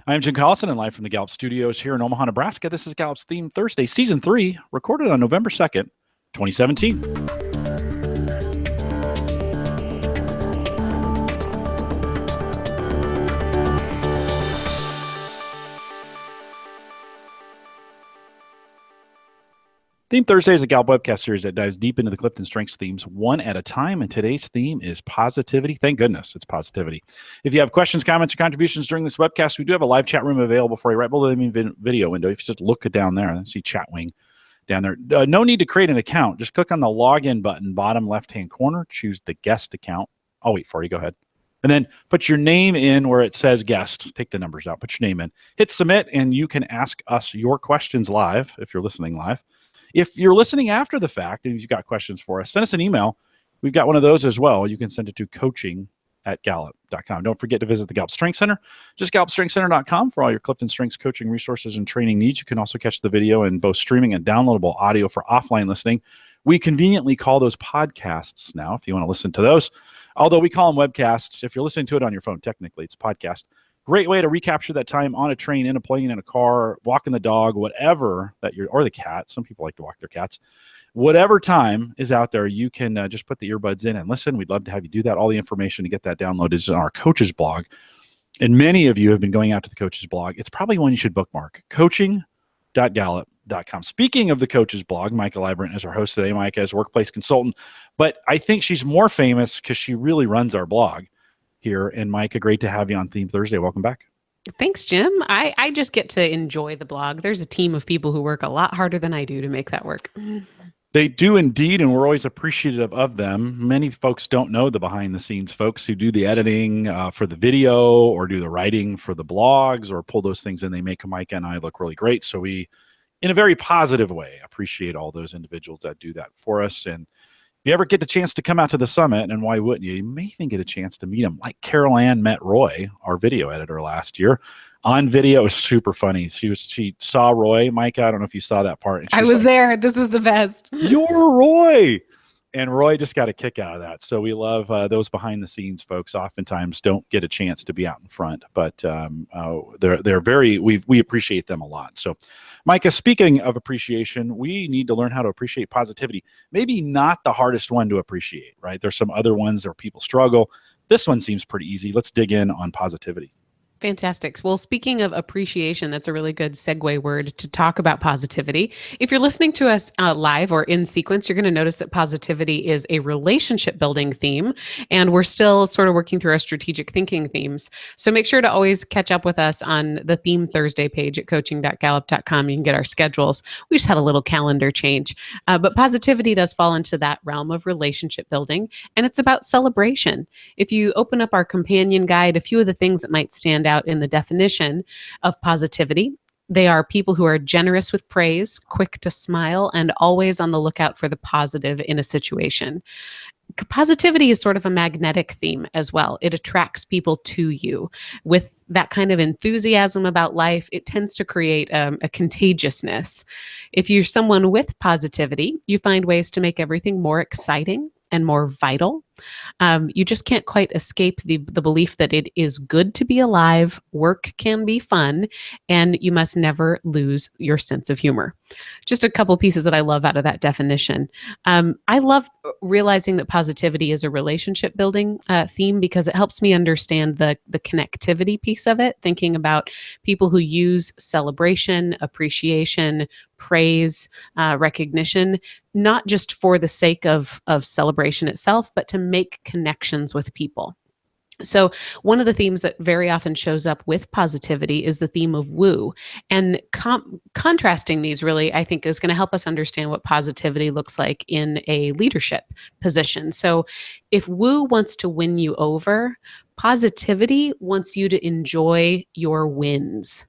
I'm Jim Collison and live from the Gallup studios here in Omaha, Nebraska. This is Gallup's Theme Thursday, Season 3, recorded on November 2nd, 2017. Theme Thursday is a Gallup webcast series that dives deep into the Clifton Strengths themes one at a time, and today's theme is positivity. Thank goodness it's positivity. If you have questions, comments, or contributions during this webcast, we do have a live chat room available for you right below the video window. If you just look down there and see Chat Wing down there. No need to create an account. Just click on the login button, bottom left-hand corner, choose the guest account. I'll wait for you. Go ahead. And then put your name in where it says guest. Take the numbers out. Put your name in. Hit submit, and you can ask us your questions live if you're listening live. If you're listening after the fact and you've got questions for us, send us an email. We've got one of those as well. You can send it to coaching@gallup.com. Don't forget to visit the Gallup Strength Center. Just gallupstrengthcenter.com for all your Clifton Strengths coaching resources and training needs. You can also catch the video in both streaming and downloadable audio for offline listening. We conveniently call those podcasts now if you want to listen to those. Although we call them webcasts. If you're listening to it on your phone, technically it's a podcast. Great way to recapture that time on a train, in a plane, in a car, walking the dog, whatever that you're, or the cat. Some people like to walk their cats. Whatever time is out there, you can just put the earbuds in and listen. We'd love to have you do that. All the information to get that downloaded is on our coaches blog. And many of you have been going out to the coaches blog. It's probably one you should bookmark, coaching.gallup.com. Speaking of the coaches blog, Maika Leibbrandt is our host today. Maika is a workplace consultant, but I think she's more famous because she really runs our blog here. And Maika, great to have you on Theme Thursday. Welcome back. Thanks, Jim. I just get to enjoy the blog. There's a team of people who work a lot harder than I do to make that work. They do indeed, and we're always appreciative of them. Many folks don't know the behind-the-scenes folks who do the editing for the video or do the writing for the blogs or pull those things in. They make Maika and I look really great. So we, in a very positive way, appreciate all those individuals that do that for us. And if you ever get the chance to come out to the summit, and why wouldn't you? You may even get a chance to meet him, like Carol Ann met Roy, our video editor last year. On video, it was super funny. She saw Roy. Maika, I don't know if you saw that part. I was there. This was the best. You're Roy. And Roy just got a kick out of that. So we love those behind the scenes folks. Oftentimes don't get a chance to be out in front, but they're very, we appreciate them a lot. So Maika, speaking of appreciation, we need to learn how to appreciate positivity. Maybe not the hardest one to appreciate, right? There's some other ones where people struggle. This one seems pretty easy. Let's dig in on positivity. Fantastic. Well, speaking of appreciation, that's a really good segue word to talk about positivity. If you're listening to us live or in sequence, you're going to notice that positivity is a relationship building theme, and we're still sort of working through our strategic thinking themes. So make sure to always catch up with us on the Theme Thursday page at coaching.gallup.com. You can get our schedules. We just had a little calendar change, but positivity does fall into that realm of relationship building, and it's about celebration. If you open up our companion guide, a few of the things that might stand out in the definition of positivity. They are people who are generous with praise, quick to smile, and always on the lookout for the positive in a situation. Positivity is sort of a magnetic theme as well. It attracts people to you. With that kind of enthusiasm about life, it tends to create a contagiousness. If you're someone with positivity, you find ways to make everything more exciting and more vital. You just can't quite escape the belief that it is good to be alive, work can be fun, and you must never lose your sense of humor. Just a couple pieces that I love out of that definition. I love realizing that positivity is a relationship building theme because it helps me understand the connectivity piece of it, thinking about people who use celebration, appreciation, praise, recognition, not just for the sake of celebration itself, but to make connections with people. So one of the themes that very often shows up with positivity is the theme of woo. And contrasting these really, I think, is going to help us understand what positivity looks like in a leadership position. So if woo wants to win you over, positivity wants you to enjoy your wins.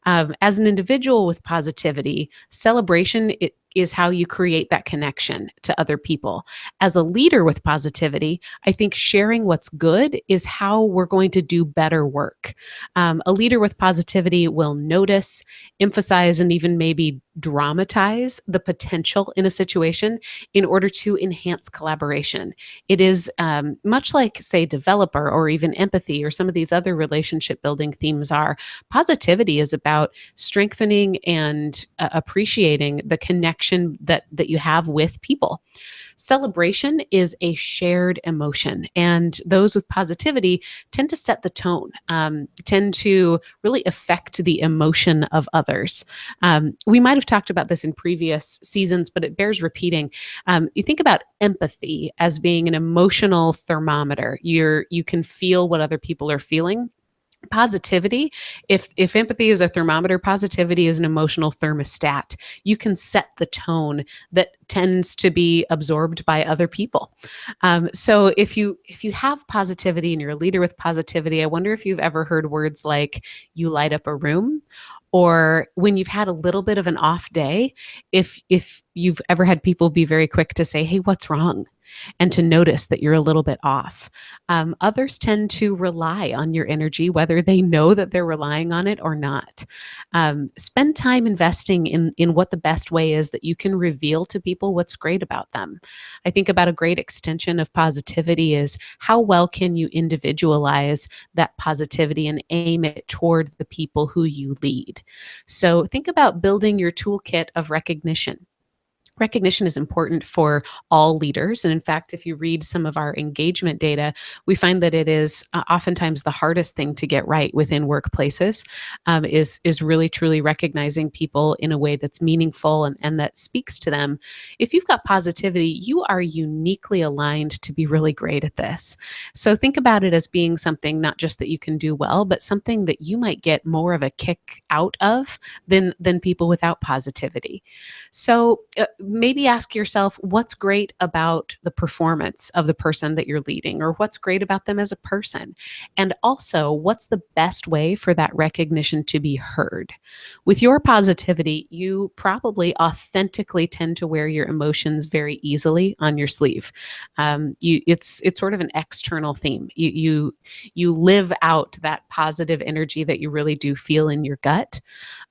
As an individual with positivity, celebration, is how you create that connection to other people. As a leader with positivity, I think sharing what's good is how we're going to do better work. A leader with positivity will notice, emphasize, and even maybe dramatize the potential in a situation in order to enhance collaboration. It is much like, say, developer or even empathy or some of these other relationship building themes are. Positivity is about strengthening and appreciating the connection that you have with people. Celebration is a shared emotion, and those with positivity tend to set the tone, tend to really affect the emotion of others. We might have talked about this in previous seasons, but it bears repeating. You think about empathy as being an emotional thermometer. You can feel what other people are feeling. Positivity, if empathy is a thermometer, positivity is an emotional thermostat. You can set the tone that tends to be absorbed by other people. So if you have positivity and you're a leader with positivity, I wonder if you've ever heard words like "you light up a room," or when you've had a little bit of an off day, if you've ever had people be very quick to say, "Hey, what's wrong?" and to notice that you're a little bit off. Others tend to rely on your energy, whether they know that they're relying on it or not. Spend time investing in what the best way is that you can reveal to people what's great about them. I think about a great extension of positivity is how well can you individualize that positivity and aim it toward the people who you lead. So think about building your toolkit of recognition. Recognition is important for all leaders. And in fact, if you read some of our engagement data, we find that it is oftentimes the hardest thing to get right within workplaces, is really truly recognizing people in a way that's meaningful and that speaks to them. If you've got positivity, you are uniquely aligned to be really great at this. So think about it as being something not just that you can do well, but something that you might get more of a kick out of than people without positivity. So maybe ask yourself what's great about the performance of the person that you're leading, or what's great about them as a person. And also, what's the best way for that recognition to be heard? With your positivity, you probably authentically tend to wear your emotions very easily on your sleeve. It's sort of an external theme. You live out that positive energy that you really do feel in your gut.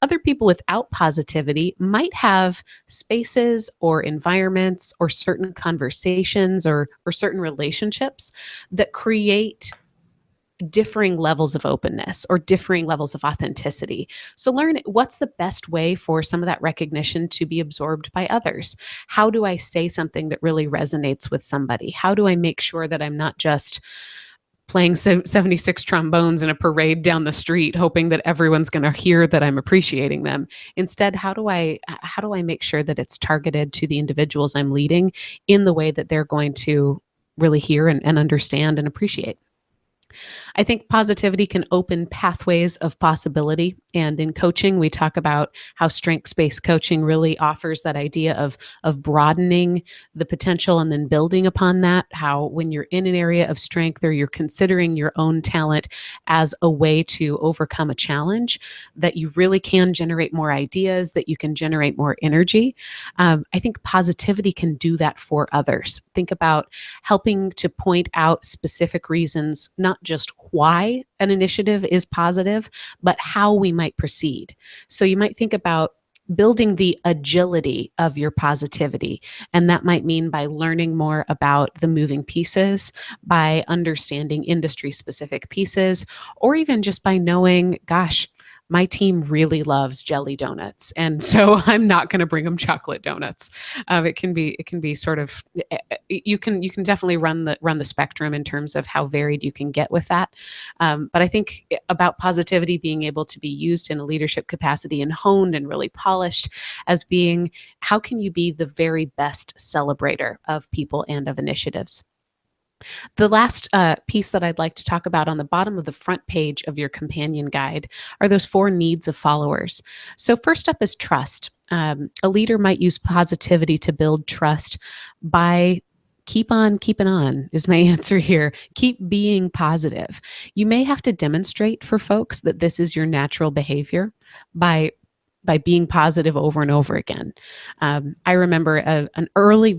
Other people without positivity might have spaces or environments or certain conversations or certain relationships that create differing levels of openness or differing levels of authenticity. So learn what's the best way for some of that recognition to be absorbed by others. How do I say something that really resonates with somebody? How do I make sure that I'm not just playing 76 trombones in a parade down the street, hoping that everyone's going to hear that I'm appreciating them? Instead, how do I make sure that it's targeted to the individuals I'm leading in the way that they're going to really hear and understand and appreciate? I think positivity can open pathways of possibility. And in coaching, we talk about how strengths-based coaching really offers that idea of broadening the potential and then building upon that. How when you're in an area of strength or you're considering your own talent as a way to overcome a challenge, that you really can generate more ideas, that you can generate more energy. I think positivity can do that for others. Think about helping to point out specific reasons, not just why an initiative is positive, but how we might proceed. So you might think about building the agility of your positivity. And that might mean by learning more about the moving pieces, by understanding industry specific pieces, or even just by knowing, gosh, my team really loves jelly donuts, and so I'm not going to bring them chocolate donuts. It can be sort of, you can definitely run the spectrum in terms of how varied you can get with that. But I think about positivity being able to be used in a leadership capacity and honed and really polished as being, how can you be the very best celebrator of people and of initiatives? The last piece that I'd like to talk about on the bottom of the front page of your companion guide are those 4 needs of followers. So first up is trust. A leader might use positivity to build trust by keep on keeping on is my answer here. Keep being positive. You may have to demonstrate for folks that this is your natural behavior by by being positive over and over again. I remember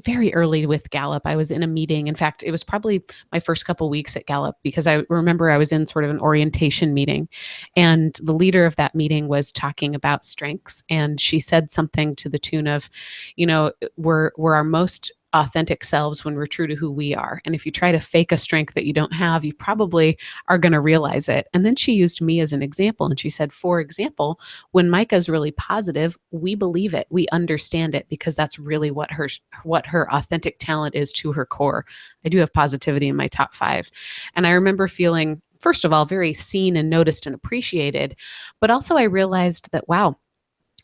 very early with Gallup, I was in a meeting. In fact, it was probably my first couple weeks at Gallup, because I remember I was in sort of an orientation meeting, and the leader of that meeting was talking about strengths. And she said something to the tune of, we're our most authentic selves when we're true to who we are. And if you try to fake a strength that you don't have, you probably are going to realize it. And then she used me as an example. And she said, for example, when Maika's really positive, we believe it. We understand it, because that's really what her authentic talent is to her core. I do have positivity in my top 5. And I remember feeling, first of all, very seen and noticed and appreciated. But also I realized that, wow,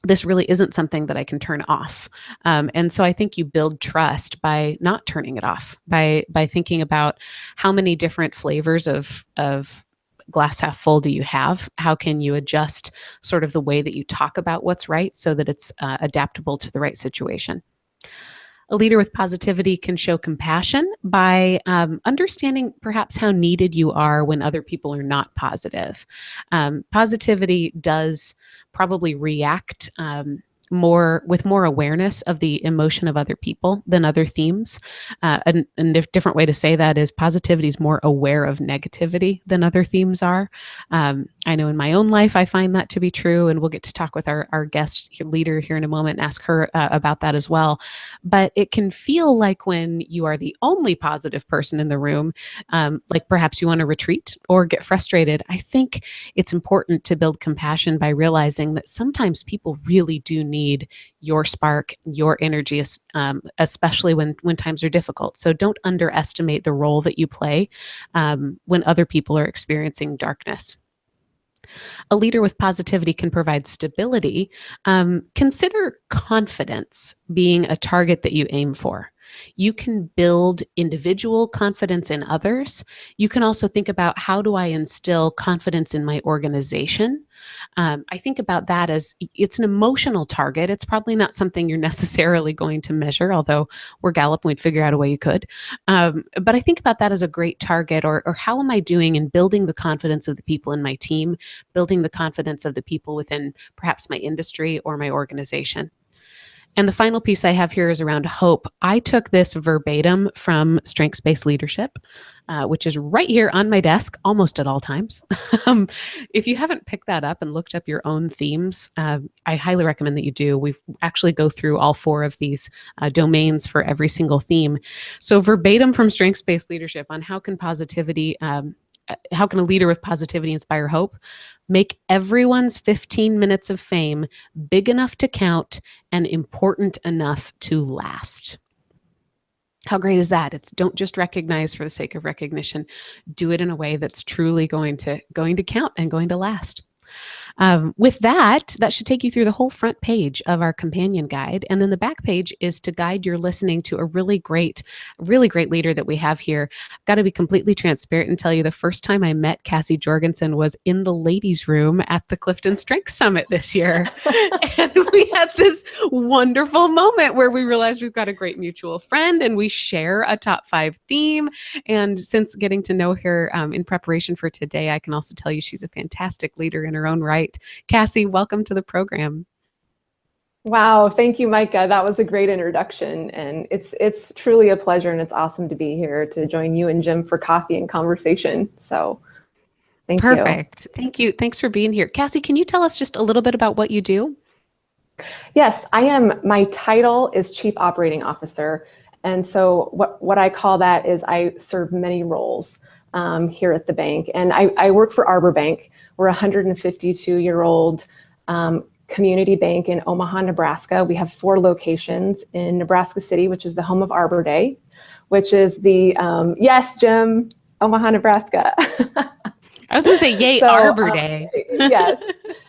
this really isn't something that I can turn off. And so I think you build trust by not turning it off, by thinking about how many different flavors of glass half full do you have? How can you adjust sort of the way that you talk about what's right so that it's adaptable to the right situation? A leader with positivity can show compassion by understanding perhaps how needed you are when other people are not positive. Positivity does probably react with more awareness of the emotion of other people than other themes. And a different way to say that is positivity is more aware of negativity than other themes are. I know in my own life, I find that to be true, and we'll get to talk with our guest leader here in a moment and ask her about that as well. But it can feel like when you are the only positive person in the room, like perhaps you want to retreat or get frustrated. I think it's important to build compassion by realizing that sometimes people really do need your spark, your energy, especially when times are difficult. So don't underestimate the role that you play when other people are experiencing darkness. A leader with positivity can provide stability. Consider confidence being a target that you aim for. You can build individual confidence in others. You can also think about, how do I instill confidence in my organization? I think about that as it's an emotional target. It's probably not something you're necessarily going to measure, although we're Gallup, we'd figure out a way you could. But I think about that as a great target, or how am I doing in building the confidence of the people in my team, building the confidence of the people within perhaps my industry or my organization. And the final piece I have here is around hope. I took this verbatim from Strengths-Based Leadership, which is right here on my desk almost at all times. If you haven't picked that up and looked up your own themes, I highly recommend that you do. We actually go through all 4 of these domains for every single theme. So verbatim from Strengths-Based Leadership on how can a leader with positivity inspire hope? Make everyone's 15 minutes of fame big enough to count and important enough to last. How great is that? It's don't just recognize for the sake of recognition. Do it in a way that's truly going to count and going to last. With that should take you through the whole front page of our companion guide. And then the back page is to guide your listening to a really great leader that we have here. I've got to be completely transparent and tell you, the first time I met Cassie Jorgensen was in the ladies' room at the Clifton Strength Summit this year. And we had this wonderful moment where we realized we've got a great mutual friend and we share a top 5 theme. And since getting to know her in preparation for today, I can also tell you she's a fantastic leader in her own right. Cassie, welcome to the program. Wow, thank you, Maika. That was a great introduction, and it's truly a pleasure, and it's awesome to be here to join you and Jim for coffee and conversation. So, thank you. Perfect. Thank you. Thanks for being here. Cassie, can you tell us just a little bit about what you do? Yes, I am. My title is Chief Operating Officer, and so what I call that is I serve many roles here at the bank, and I work for Arbor Bank. We're a 152-year-old community bank in Omaha, Nebraska. We have 4 locations in Nebraska City, which is the home of Arbor Day, which is the, yes, Jim, Omaha, Nebraska. I was going to say, yay, Arbor Day. Yes.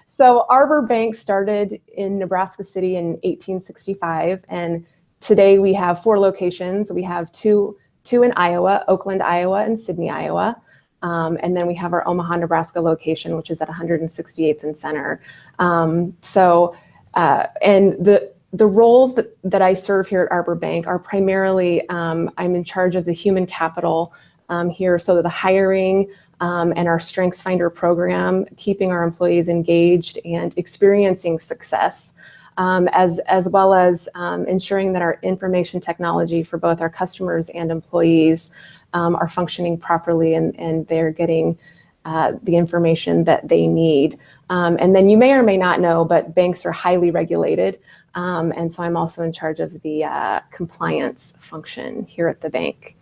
So Arbor Bank started in Nebraska City in 1865, and today we have 4 locations. We have two in Iowa, Oakland, Iowa, and Sydney, Iowa. And then we have our Omaha, Nebraska location, which is at 168th and Center. And the roles that I serve here at Arbor Bank are primarily, I'm in charge of the human capital here. So the hiring and our StrengthsFinder program, keeping our employees engaged and experiencing success, as well as ensuring that our information technology for both our customers and employees are functioning properly and they're getting the information that they need. And then you may or may not know, but banks are highly regulated. And so I'm also in charge of the compliance function here at the bank.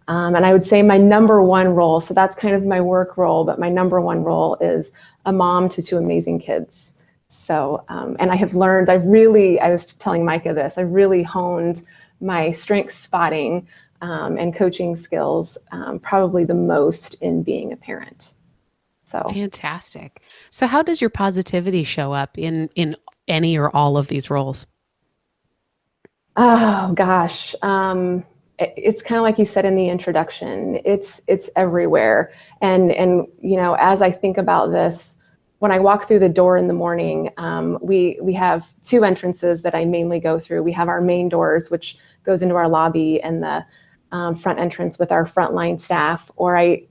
And I would say my number one role, so that's kind of my work role, but my number one role is a mom to two amazing kids. So, and I have learned, I was telling Maika this, I really honed my strength spotting and coaching skills probably the most in being a parent. So fantastic. So how does your positivity show up in any or all of these roles? Oh gosh. It's kind of like you said in the introduction, it's everywhere. And you know, as I think about this, when I walk through the door in the morning, we have two entrances that I mainly go through. We have our main doors, which goes into our lobby, and the front entrance with our frontline staff, or I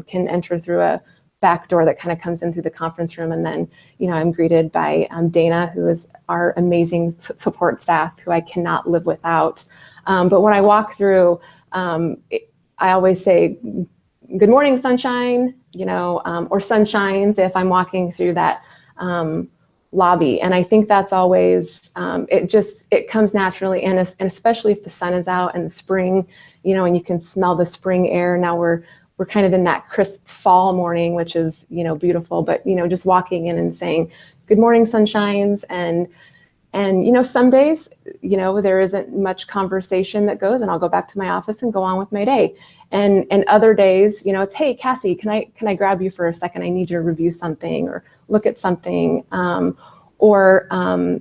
can enter through a back door that kind of comes in through the conference room. And then, you know, I'm greeted by Dana, who is our amazing support staff, who I cannot live without. But when I walk through, I always say, "Good morning, sunshine," you know, or sunshines if I'm walking through that lobby. And I think that's always, it comes naturally. And especially if the sun is out and the spring, you know, and you can smell the spring air. Now we're kind of in that crisp fall morning, which is, you know, beautiful. But, you know, just walking in and saying, "Good morning, sunshines." And, you know, some days, you know, there isn't much conversation that goes, and I'll go back to my office and go on with my day. And other days, you know, it's, "Hey, Cassie, can I grab you for a second? I need you to review something or look at something." Or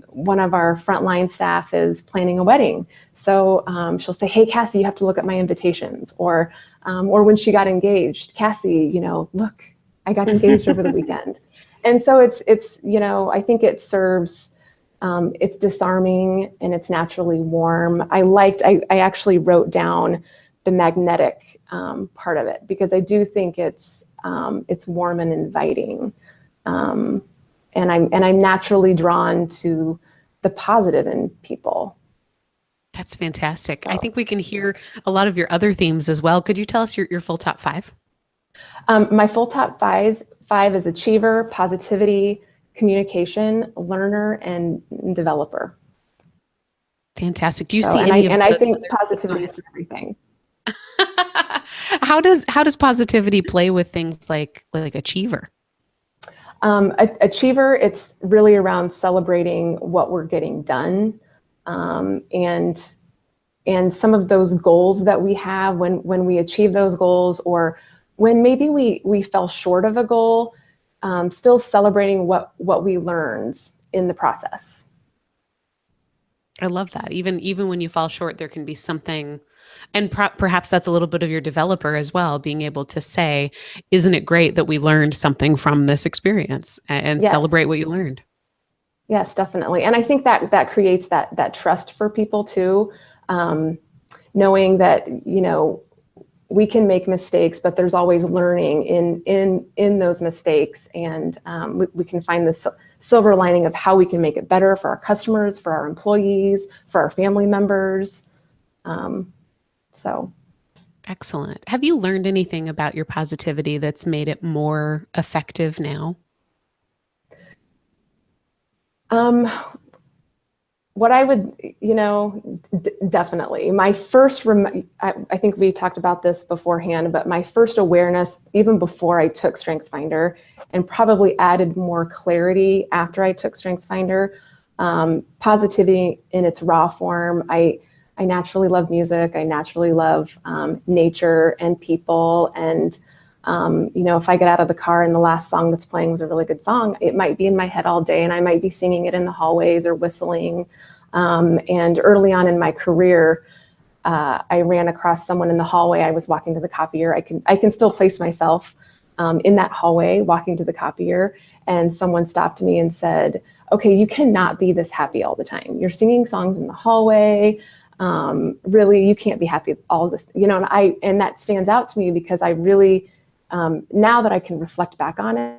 one of our frontline staff is planning a wedding. So she'll say, "Hey, Cassie, you have to look at my invitations." Or when she got engaged, "Cassie, you know, look, I got engaged over the weekend." And so it's, you know, I think it serves, it's disarming and it's naturally warm. I actually wrote down the magnetic part of it, because I do think it's warm and inviting. And I'm naturally drawn to the positive in people. That's fantastic. So, I think we can hear a lot of your other themes as well. Could you tell us your full top 5? My full top five is achiever, positivity, communication, learner, and developer. Fantastic. Do you see I think positivity is everything. How does positivity play with things like achiever? Achiever, it's really around celebrating what we're getting done, and some of those goals that we have when we achieve those goals, or when maybe we fell short of a goal, still celebrating what we learned in the process. I love that. Even when you fall short, there can be something. And perhaps that's a little bit of your developer as well, being able to say, "Isn't it great that we learned something from this experience?" and Yes. Celebrate what you learned. Yes, definitely. And I think that creates that trust for people too, knowing that, you know, we can make mistakes, but there's always learning in those mistakes. And we can find the silver lining of how we can make it better for our customers, for our employees, for our family members. So. Excellent. Have you learned anything about your positivity that's made it more effective now? What I would, you know, definitely. My first, I think we talked about this beforehand, but my first awareness, even before I took StrengthsFinder, and probably added more clarity after I took StrengthsFinder, positivity in its raw form. I naturally love music. I naturally love nature and people. And, you know, if I get out of the car and the last song that's playing was a really good song, it might be in my head all day, and I might be singing it in the hallways or whistling. And early on in my career, I ran across someone in the hallway. I was walking to the copier. I can still place myself in that hallway walking to the copier, and someone stopped me and said, "Okay, you cannot be this happy all the time. You're singing songs in the hallway. really, you can't be happy all this, and that stands out to me because I really, now that I can reflect back on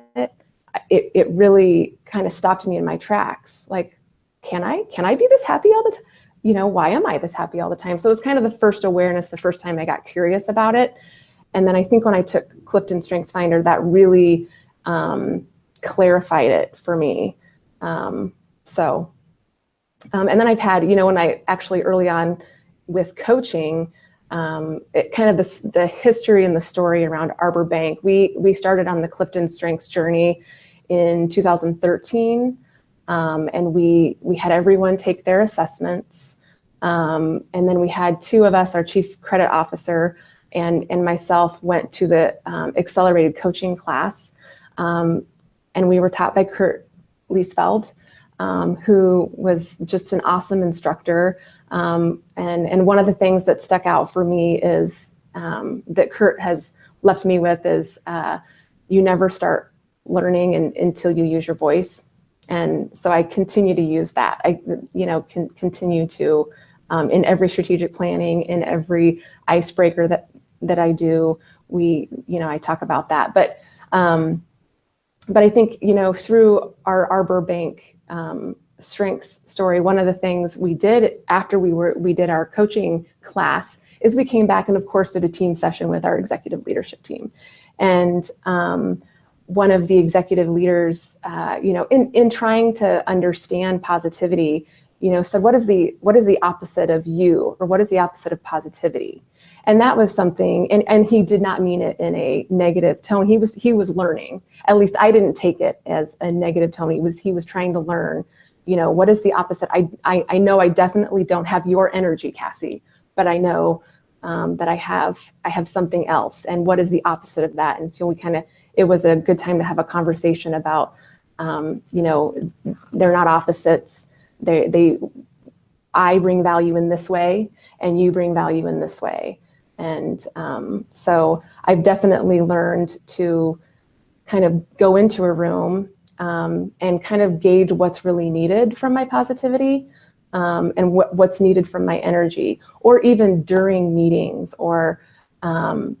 it really kind of stopped me in my tracks. Like, can I be this happy all the time? Why am I this happy all the time? So it was kind of the first awareness, the first time I got curious about it. And then I think when I took Clifton Strengths Finder, that really clarified it for me. And then I've had, when I actually early on with coaching, it kind of the history and the story around Arbor Bank. We started on the Clifton Strengths journey in 2013, and we had everyone take their assessments, and then we had two of us, our chief credit officer and myself, went to the accelerated coaching class, and we were taught by Kurt Liesfeld, who was just an awesome instructor. And one of the things that stuck out for me is that Kurt has left me with is you never start learning until you use your voice. And so I continue to use that. I can continue to in every strategic planning, in every icebreaker that I do, I talk about that. But I think through our Arbor Bank strengths story, one of the things we did after we did our coaching class is we came back and of course did a team session with our executive leadership team. And one of the executive leaders, in trying to understand positivity, said, what is the opposite of you, or what is the opposite of positivity? And that was something, and he did not mean it in a negative tone. He was learning. At least I didn't take it as a negative tone. He was trying to learn, what is the opposite? I know I definitely don't have your energy, Cassie, but I know that I have something else. And what is the opposite of that? And so it was a good time to have a conversation about, they're not opposites. I bring value in this way, and you bring value in this way. And so I've definitely learned to kind of go into a room and kind of gauge what's really needed from my positivity, and what's needed from my energy, or even during meetings, or at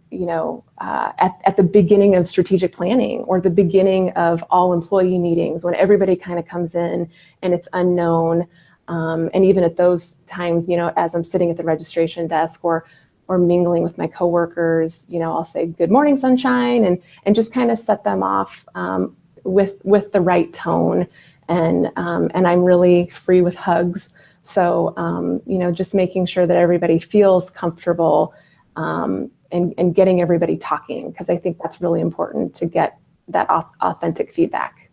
the beginning of strategic planning, or the beginning of all employee meetings, when everybody kind of comes in and it's unknown. And even at those times, as I'm sitting at the registration desk or mingling with my coworkers, I'll say, "Good morning, sunshine," and just kind of set them off with the right tone. And I'm really free with hugs. So, just making sure that everybody feels comfortable, and getting everybody talking, because I think that's really important to get that authentic feedback.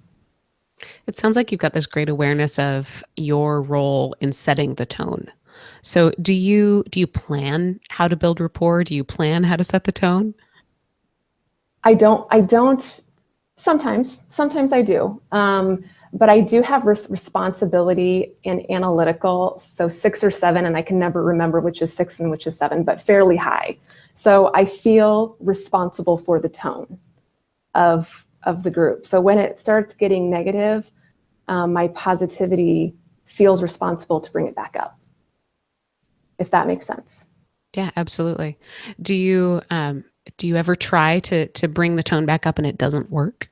It sounds like you've got this great awareness of your role in setting the tone. So do you plan how to build rapport? Do you plan how to set the tone? I don't, sometimes I do. But I do have responsibility and analytical. So 6 or 7, and I can never remember which is 6 and which is 7, but fairly high. So I feel responsible for the tone of the group. So when it starts getting negative, my positivity feels responsible to bring it back up, if that makes sense. Yeah, absolutely. Do you ever try to bring the tone back up and it doesn't work?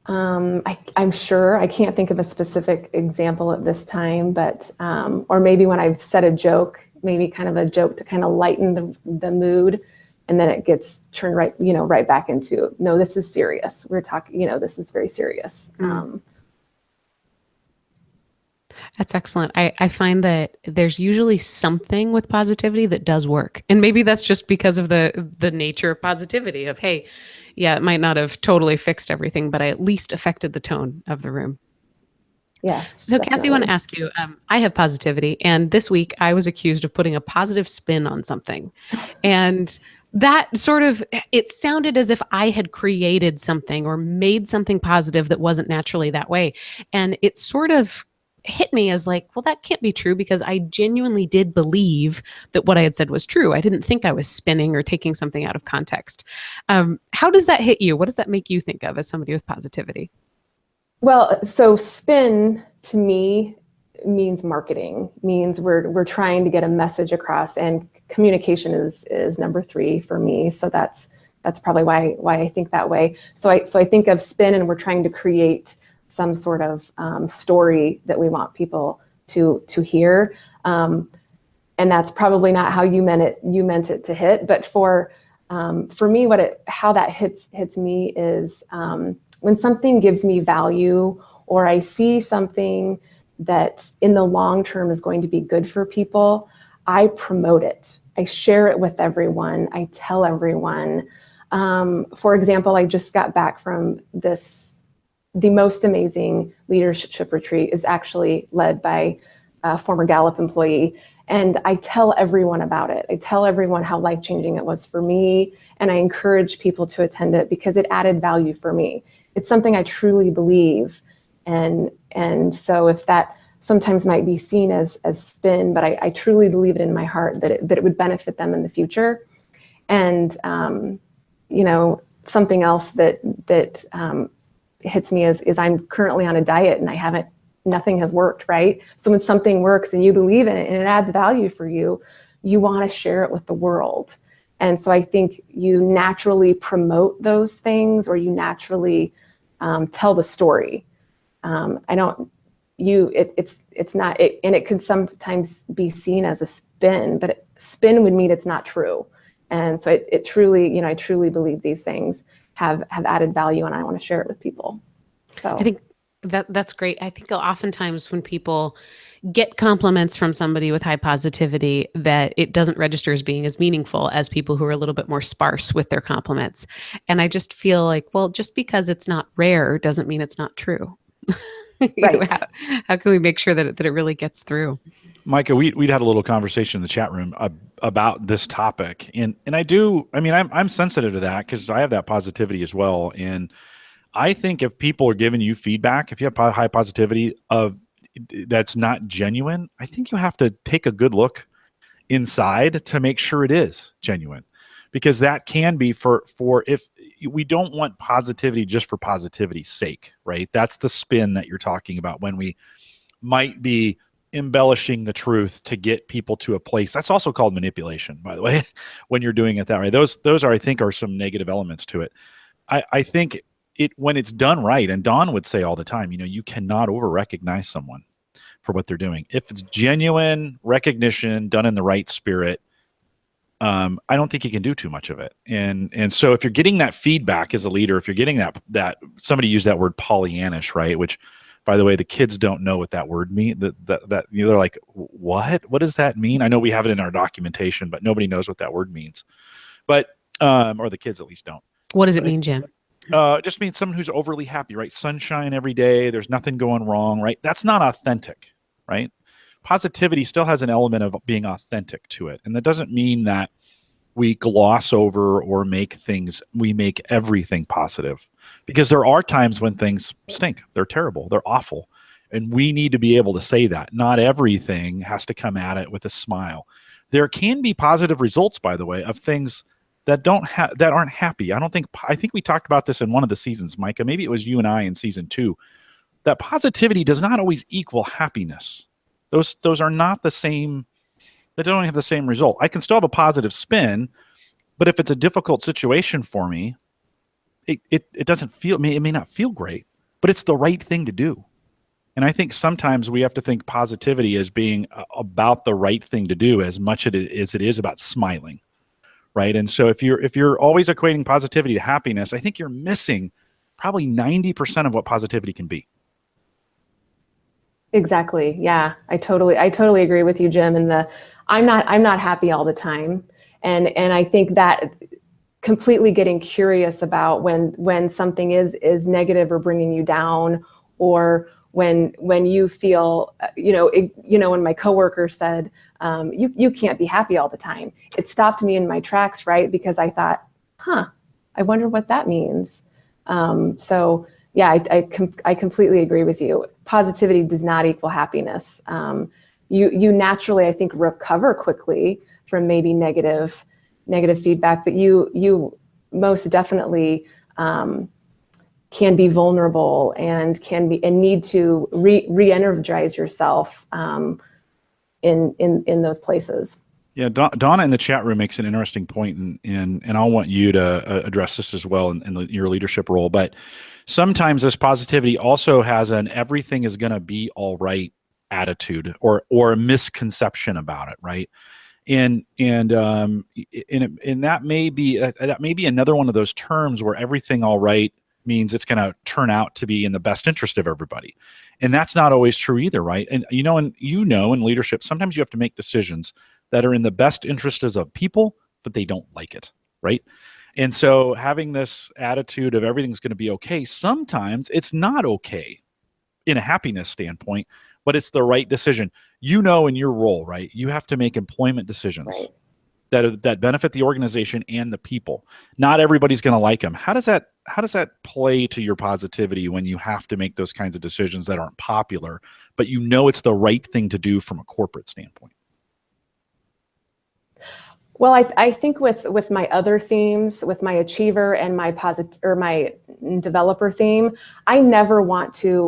I'm sure I can't think of a specific example at this time, but or maybe when I've said a joke, maybe kind of a joke to kind of lighten the mood, and then it gets turned right back into, no, this is serious. We're talking, this is very serious. That's excellent. I find that there's usually something with positivity that does work. And maybe that's just because of the nature of positivity of, hey, yeah, it might not have totally fixed everything, but I at least affected the tone of the room. Yes. So definitely. Cassie, I want to ask you, I have positivity, and this week I was accused of putting a positive spin on something. And that sort of, it sounded as if I had created something or made something positive that wasn't naturally that way. And it sort of hit me as like, well, that can't be true, because I genuinely did believe that what I had said was true. I didn't think I was spinning or taking something out of context. How does that hit you? What does that make you think of as somebody with positivity? Well, so spin to me means marketing, means we're trying to get a message across, and communication is number 3 for me. So that's probably why I think that way. So I think of spin, and we're trying to create some sort of story that we want people to hear. And that's probably not how you meant it to hit. But for me, how that hits me is when something gives me value, or I see something that in the long term is going to be good for people, I promote it. I share it with everyone. I tell everyone. For example, I just got back from the most amazing leadership retreat is actually led by a former Gallup employee. And I tell everyone about it. I tell everyone how life-changing it was for me. And I encourage people to attend it because it added value for me. It's something I truly believe. And so if that sometimes might be seen as spin, but I truly believe it in my heart that it would benefit them in the future. And, something else that hits me is I'm currently on a diet, and nothing has worked, right? So when something works and you believe in it and it adds value for you, you want to share it with the world. And so I think you naturally promote those things, or you naturally tell the story. It's not, and it could sometimes be seen as a spin, but spin would mean it's not true. And so it truly, I truly believe these things have added value, and I want to share it with people. So I think that's great. I think oftentimes when people get compliments from somebody with high positivity, that it doesn't register as being as meaningful as people who are a little bit more sparse with their compliments. And I just feel like, well, just because it's not rare doesn't mean it's not true. Right. How can we make sure that it really gets through? Maika, we'd had a little conversation in the chat room about this topic, and I'm sensitive to that because I have that positivity as well. And I think if people are giving you feedback, if you have high positivity that's not genuine, I think you have to take a good look inside to make sure it is genuine, because that can be for if we don't want positivity just for positivity's sake, right? That's the spin that you're talking about, when we might be embellishing the truth to get people to a place. That's also called manipulation, by the way, when you're doing it that way. Those are, I think, are some negative elements to it. I think when it's done right, and Dawn would say all the time, you cannot over-recognize someone for what they're doing. If it's genuine recognition done in the right spirit, I don't think you can do too much of it. And so if you're getting that feedback as a leader, if you're getting that somebody used that word Pollyannish, right? Which, by the way, the kids don't know what that word means. They're like, what? What does that mean? I know we have it in our documentation, but nobody knows what that word means. But or the kids at least don't. What does it mean, Jim? It just means someone who's overly happy, right? Sunshine every day. There's nothing going wrong, right? That's not authentic, right? Positivity still has an element of being authentic to it. And that doesn't mean that we gloss over or make everything positive, because there are times when things stink. They're terrible. They're awful. And we need to be able to say that. Not everything has to come at it with a smile. There can be positive results, by the way, of things that aren't happy. I think we talked about this in one of the seasons, Maika. Maybe it was you and I in season 2. That positivity does not always equal happiness. Those are not the same. They don't have the same result. I can still have a positive spin, but if it's a difficult situation for me, it doesn't feel. It may not feel great, but it's the right thing to do. And I think sometimes we have to think positivity as being about the right thing to do as much as it is about smiling, right? And so if you're always equating positivity to happiness, I think you're missing probably 90% of what positivity can be. Exactly. Yeah, I totally agree with you, Jim. And I'm not happy all the time, and I think that completely getting curious about when something is negative or bringing you down, or when you feel, when my coworker said, you can't be happy all the time, it stopped me in my tracks, right? Because I thought, I wonder what that means. So yeah, I completely agree with you. Positivity does not equal happiness. You naturally, I think, recover quickly from maybe negative feedback, but you most definitely can be vulnerable and need to re-energize yourself in those places. Yeah, Donna in the chat room makes an interesting point, and I want you to address this as well in your leadership role. But sometimes this positivity also has an everything is going to be all right attitude or a misconception about it, right? And that may be another one of those terms where everything all right means it's going to turn out to be in the best interest of everybody, and that's not always true either, right? And in leadership, sometimes you have to make decisions that are in the best interests of people, but they don't like it, right? And so having this attitude of everything's going to be okay, sometimes it's not okay in a happiness standpoint, but it's the right decision. In your role, right? You have to make employment decisions that benefit the organization and the people. Not everybody's going to like them. How does that play to your positivity when you have to make those kinds of decisions that aren't popular, but it's the right thing to do from a corporate standpoint? Well, I think with my other themes, with my achiever and my my developer theme, I never want to,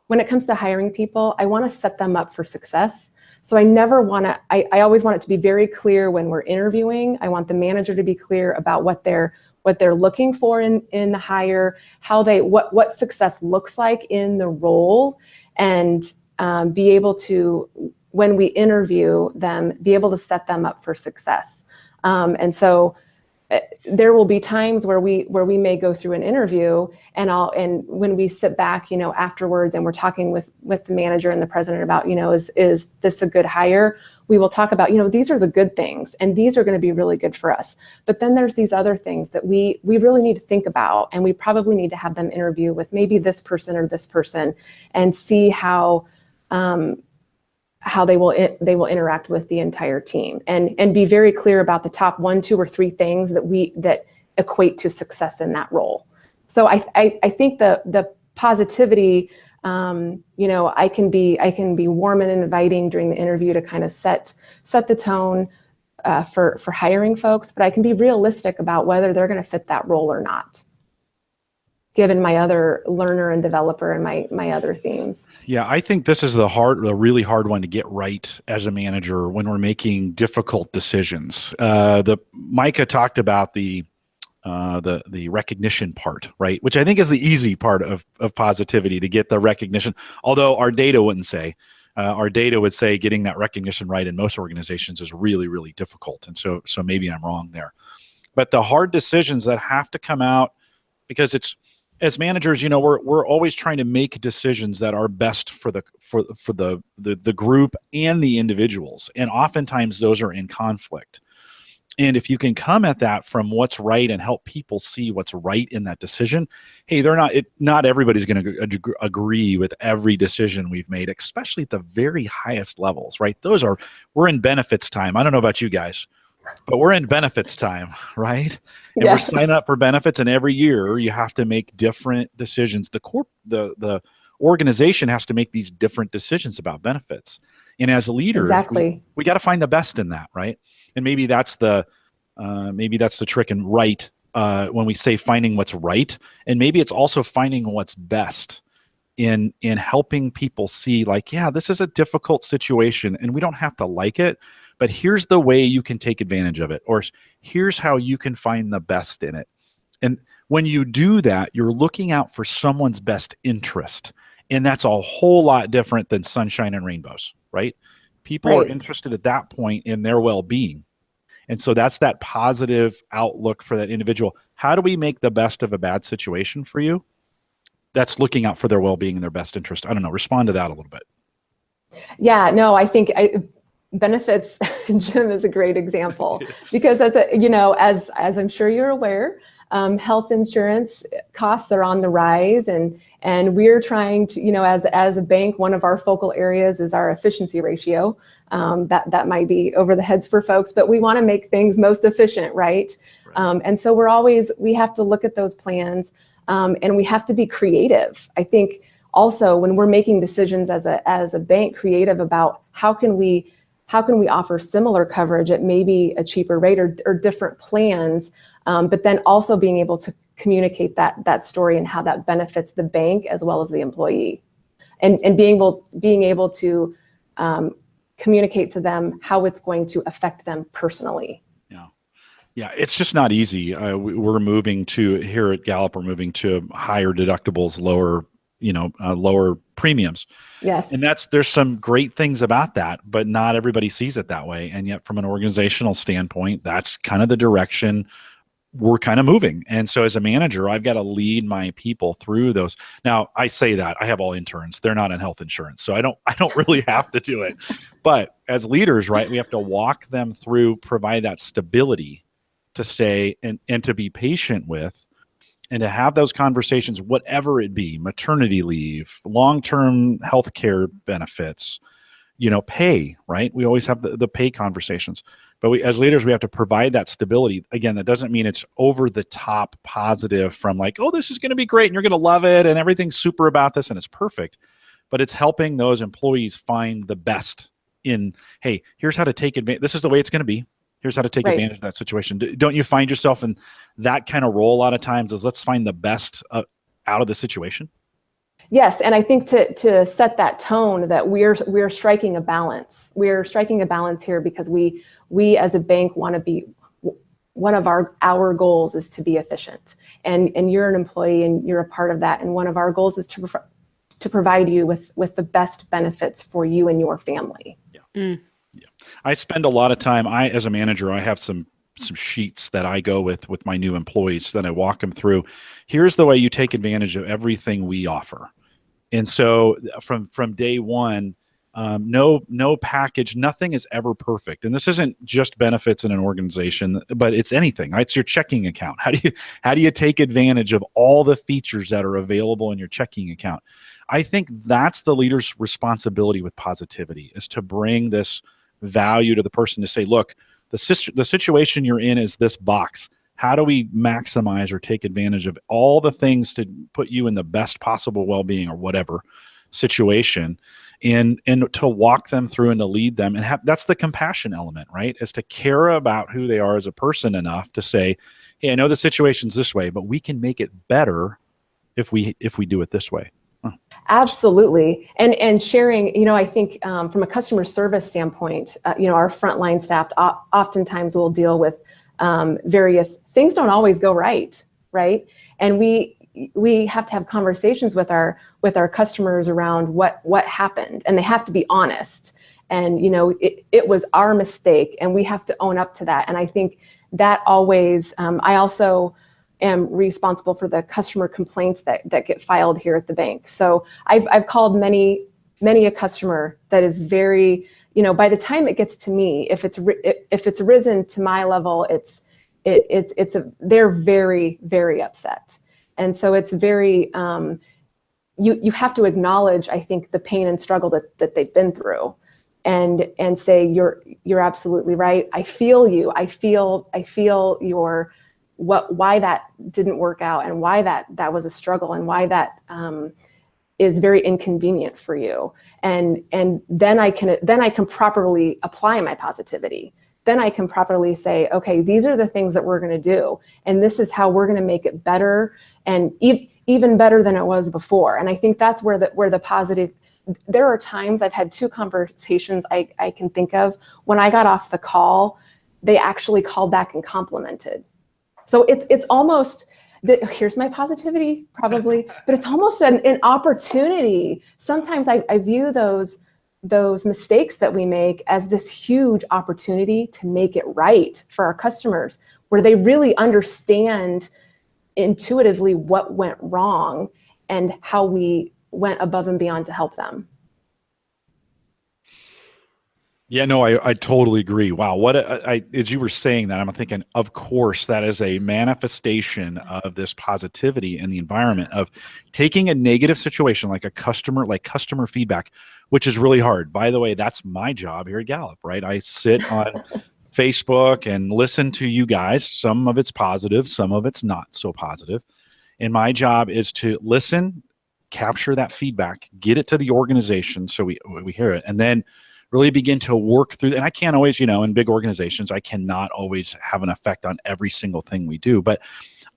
when it comes to hiring people, I want to set them up for success. So I never want to, I always want it to be very clear when we're interviewing. I want the manager to be clear about what they're looking for in the hire, what success looks like in the role, and be able to, when we interview them, be able to set them up for success. And so there will be times where we may go through an interview and when we sit back, afterwards and we're talking with the manager and the president about, is this a good hire? We will talk about, these are the good things and these are going to be really good for us. But then there's these other things that we really need to think about, and we probably need to have them interview with maybe this person or this person and see how they will interact with the entire team, and be very clear about the top 1, 2, or 3 things that equate to success in that role. So I think the positivity, I can be warm and inviting during the interview to kind of set the tone for hiring folks, but I can be realistic about whether they're going to fit that role or not, given my other learner and developer and my other themes. Yeah, I think this is the really hard one to get right as a manager when we're making difficult decisions. Maika talked about the recognition part, right? Which I think is the easy part of positivity, to get the recognition. Although our data wouldn't say. Our data would say getting that recognition right in most organizations is really, really difficult. And so maybe I'm wrong there. But the hard decisions that have to come out, because as managers, we're always trying to make decisions that are best for the group and the individuals, and oftentimes those are in conflict. And if you can come at that from what's right and help people see what's right in that decision, hey, not everybody's going to agree with every decision we've made, especially at the very highest levels, right? We're in benefits time. I don't know about you guys, but we're in benefits time, right? And Yes. We're signing up for benefits, and every year you have to make different decisions. The organization has to make these different decisions about benefits. And as leaders, Exactly. we got to find the best in that, right? And maybe that's the trick and right when we say finding what's right, and maybe it's also finding what's best in helping people see, like, yeah, this is a difficult situation, and we don't have to like it, but here's the way you can take advantage of it, or here's how you can find the best in it. And when you do that, you're looking out for someone's best interest, and that's a whole lot different than sunshine and rainbows, right? People are interested at that point in their well-being. And so that's that positive outlook for that individual. How do we make the best of a bad situation for you? That's looking out for their well-being and their best interest. I don't know. Respond to that a little bit. Yeah, no, I think benefits, Jim, is a great example, because as I'm sure you're aware, health insurance costs are on the rise, and we're trying to, as a bank, one of our focal areas is our efficiency ratio. That might be over the heads for folks, but we want to make things most efficient, right? And so we have to look at those plans, and we have to be creative. I think also when we're making decisions as a bank, creative about how can we offer similar coverage at maybe a cheaper rate or different plans, but then also being able communicate that story and how that benefits the bank as well as the employee, and being able to communicate to them how it's going to affect them personally. Yeah, it's just not easy. We're moving to here at Gallup. We're moving to higher deductibles, lower premiums. Yes, and there's some great things about that, but not everybody sees it that way. And yet, from an organizational standpoint, that's kind of the direction we're kind of moving. And so, as a manager, I've got to lead my people through those. Now, I say that I have all interns; they're not in health insurance, so I don't really have to do it. But as leaders, right, we have to walk them through, provide that stability to say and to be patient with, and to have those conversations, whatever it be, maternity leave, long-term healthcare benefits, pay, right? We always have the pay conversations, but as leaders, we have to provide that stability. Again, that doesn't mean it's over the top positive from like, oh, this is going to be great and you're going to love it and everything's super about this and it's perfect, but it's helping those employees find the best in, hey, here's how to take advantage. This is the way it's going to be. Here's how to take advantage of that situation. Don't you find yourself in that kind of role a lot of times, is let's find the best out of the situation? Yes, and I think to set that tone that we're striking a balance. We're striking a balance here because we as a bank want to be, one of our goals is to be efficient. And you're an employee and you're a part of that. And one of our goals is to provide you with the best benefits for you and your family. Yeah. Yeah. I spend a lot of time, as a manager, I have some sheets that I go with my new employees that I walk them through. Here's the way you take advantage of everything we offer. And so from day one, no package, nothing is ever perfect. And this isn't just benefits in an organization, but it's anything, right? It's your checking account. How do you take advantage of all the features that are available in your checking account? I think that's the leader's responsibility with positivity, is to bring this value to the person, to say, look, the situation you're in is this box. How do we maximize or take advantage of all the things to put you in the best possible well-being or whatever situation, and to walk them through and to lead them, and that's the compassion element, right? Is to care about who they are as a person enough to say, hey, I know the situation's this way, but we can make it better if we do it this way. Absolutely. And sharing, I think from a customer service standpoint, our frontline staff oftentimes will deal with various things don't always go right. And we have to have conversations with our customers around what happened, and they have to be honest. And, it was our mistake and we have to own up to that. And I think that always, I also am responsible for the customer complaints that get filed here at the bank. So I've called many a customer that is very, by the time it gets to me, if it's risen to my level, they're very, very upset. And so it's very, you have to acknowledge, I think, the pain and struggle that they've been through, and say, you're absolutely right. I feel you. I feel your, why that didn't work out, and why that was a struggle, and why that is very inconvenient for you. And then I can properly apply my positivity. Then I can properly say, okay, these are the things that we're going to do, and this is how we're going to make it better, and even better than it was before. And I think that's where the positive. There are times I've had 2 conversations I can think of when I got off the call, they actually called back and complimented. So it's almost, here's my positivity, probably, but it's almost an opportunity. Sometimes I view those mistakes that we make as this huge opportunity to make it right for our customers, where they really understand intuitively what went wrong and how we went above and beyond to help them. Yeah, no, I totally agree. Wow. As you were saying that, I'm thinking, of course, that is a manifestation of this positivity in the environment, of taking a negative situation like customer feedback, which is really hard. By the way, that's my job here at Gallup, right? I sit on Facebook and listen to you guys. Some of it's positive, some of it's not so positive. And my job is to listen, capture that feedback, get it to the organization so we hear it, and then really begin to work through. And I can't always, in big organizations, I cannot always have an effect on every single thing we do, but